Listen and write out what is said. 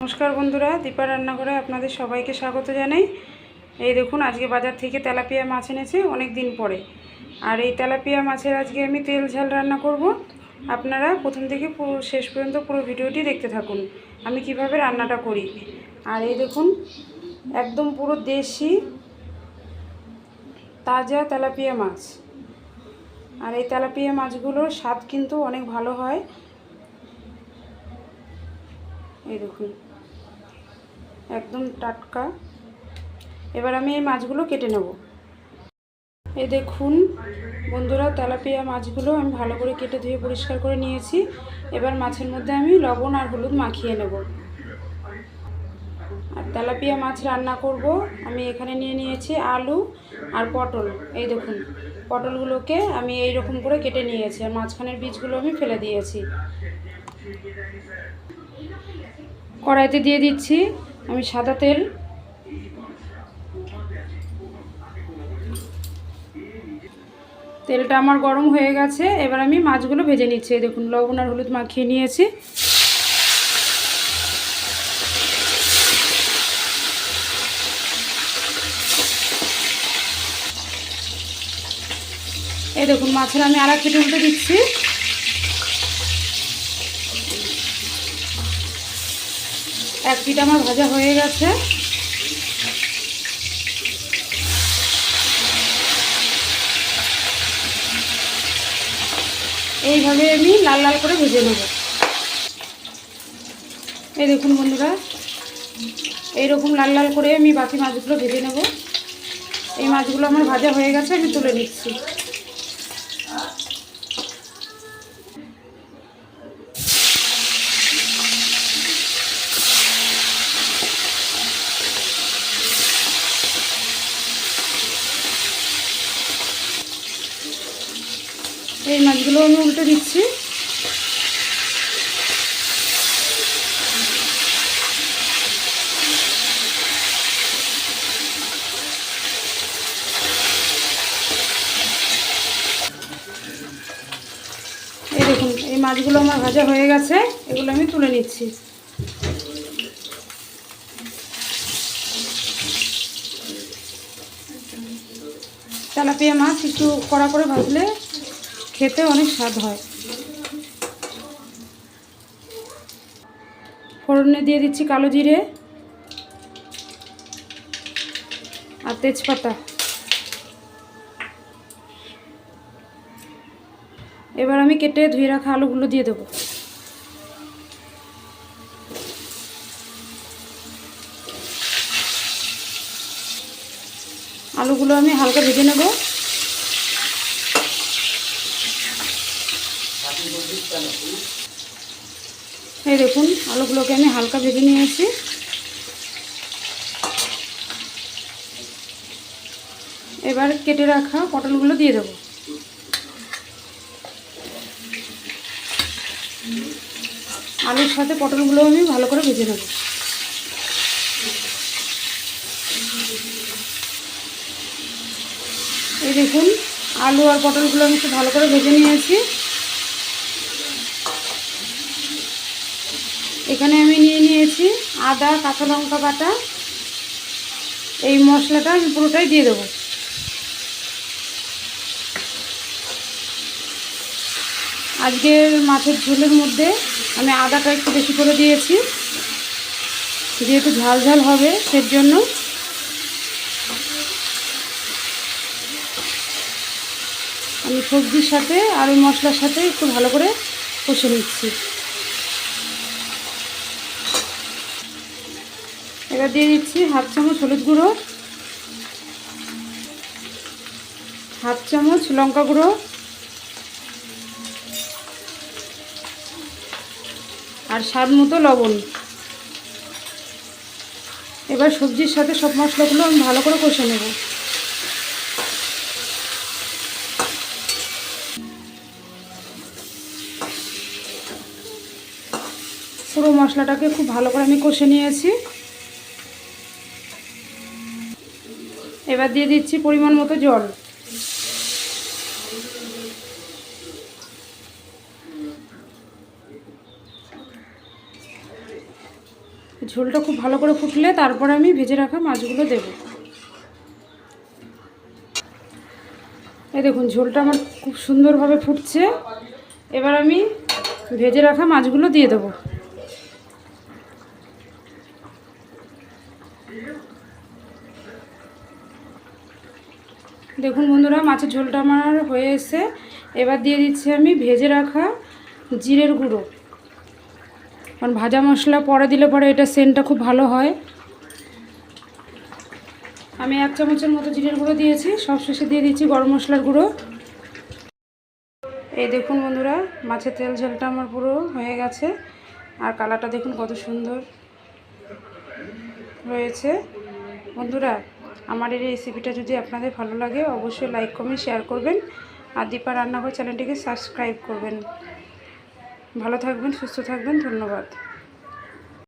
নমস্কার বন্ধুরা, দীপা রান্নাঘরে আপনাদের সবাইকে স্বাগত জানাই। এই দেখুন, আজকে বাজার থেকে তেলাপিয়া মাছ এনেছে অনেক দিন পরে। আর এই তেলাপিয়া মাছের আজকে আমি তেল ঝাল রান্না করব। আপনারা প্রথম থেকে শেষ পর্যন্ত পুরো ভিডিওটি দেখতে থাকুন আমি কিভাবে রান্নাটা করি। আর এই দেখুন, একদম পুরো দেশি তাজা তেলাপিয়া মাছ। আর এই তেলাপিয়া মাছগুলোর স্বাদ কিন্তু অনেক ভালো হয়। এই দেখুন, একদম টাটকা। এবার আমি এই মাছগুলো কেটে নেব। এই দেখুন বন্ধুরা, তেলাপিয়া মাছগুলো আমি ভালো করে কেটে ধুয়ে পরিষ্কার করে নিয়েছি। এবার মাছের মধ্যে আমি লবণ আর হলুদ মাখিয়ে নেব। আর তেলাপিয়া মাছ রান্না করব। আমি এখানে নিয়ে নিয়েছি আলু আর পটল। এই দেখুন, পটলগুলোকে আমি এই রকম করে কেটে নিয়েছি, আর মাঝখানের বীজগুলো আমি ফেলে দিয়েছি। কড়াইতে দিয়ে দিচ্ছি আমি সাদা তেল। তেলটা আমার গরম হয়ে গেছে। এবার আমি মাছগুলো ভেজে নিচ্ছি। দেখুন, লবণ আর হলুদ মাখিয়ে নিয়েছি। এই দেখুন, মাছের আমি আরেক পিঠ উল্টে দিচ্ছি। এক পিঠ আমার ভাজা হয়ে গেছে। এইভাবে আমি লাল লাল করে ভেজে নেব। এই দেখুন বন্ধুরা, এইরকম লাল লাল করে আমি বাকি মাছগুলো ভেজে নেব। এই মাছগুলো আমার ভাজা হয়ে গেছে, আমি তুলে নিচ্ছি। এই মাছগুলো আমি উল্টে দিচ্ছি। এই দেখুন, এই মাছগুলো আমার ভাজা হয়ে গেছে, এগুলো আমি তুলে নিচ্ছি। তেলাপিয়া মাছ একটু কড়া করে ভাজলে খেতে অনেক স্বাদ হয়। ফোড়নে দিয়ে দিচ্ছি কালো জিরে আর তেজপাতা। এবার আমি কেটে ধুয়ে রাখা আলুগুলো দিয়ে দেবো। আলুগুলো আমি হালকা ভেজে নেব। এই দেখুন, আলুগুলোকে আমি হালকা ভেজে নিয়েছি। এবার কেটে রাখা পটলগুলো দিয়ে দেবো। আলুর সাথে পটলগুলো আমি ভালো করে ভেজে নেব। এই দেখুন, আলু আর পটলগুলো আমি একটু ভালো করে ভেজে নিয়েছি। এখানে আমি নিয়ে নিয়েছি আদা, কাঁচা লঙ্কা বাটা। এই মশলাটা আমি পুরোটাই দিয়ে দেবো। আজকের মাছের ঝোলের মধ্যে আমি আদাটা একটু বেশি করে দিয়েছি, যেহেতু ঝাল ঝাল হবে সের জন্য। আমি সবজির সাথে আর ওই মশলার সাথে একটু ভালো করে কষে নিচ্ছি। এবার দিয়ে দিচ্ছি হাফ চামচ হলুদ গুঁড়ো, হাফ চামচ লঙ্কা গুঁড়ো, আর স্বাদ মতো লবণ। এবার সবজির সাথে সব মশলাগুলো আমি ভালো করে কষে নেব। পুরো মশলাটাকে খুব ভালো করে আমি কষে নিয়েছি। এবার দিয়ে দিচ্ছি পরিমাণ মতো জল। ঝোলটা খুব ভালো করে ফুটলে তারপরে আমি ভেজে রাখা মাছগুলো দেব। এই দেখুন ঝোলটা আমার খুব সুন্দরভাবে ফুটছে। এবার আমি ভেজে রাখা মাছগুলো দিয়ে দেবো। দেখুন বন্ধুরা, মাছের ঝোলটা আমার হয়ে এসে এবার দিয়ে দিচ্ছি আমি ভেজে রাখা জিরের গুঁড়ো। কারণ ভাজা মশলা পরে দিলে পরে এটা সেন্টটা খুব ভালো হয়। আমি 1 চামচের মতো জিরের গুঁড়ো দিয়েছি। সবশেষে দিয়ে দিচ্ছি গরম মশলার গুঁড়ো। এই দেখুন বন্ধুরা, মাছের তেল ঝোলটা আমার পুরো হয়ে গেছে। আর কালারটা দেখুন কত সুন্দর হয়েছে। বন্ধুরা, আমার এই রেসিপিটা যদি আপনাদের ভালো লাগে অবশ্যই লাইক কমেন্ট শেয়ার করবেন। আর দীপা রান্নাঘর চ্যানেলটিকে সাবস্ক্রাইব করবেন। ভালো থাকবেন, সুস্থ থাকবেন। ধন্যবাদ।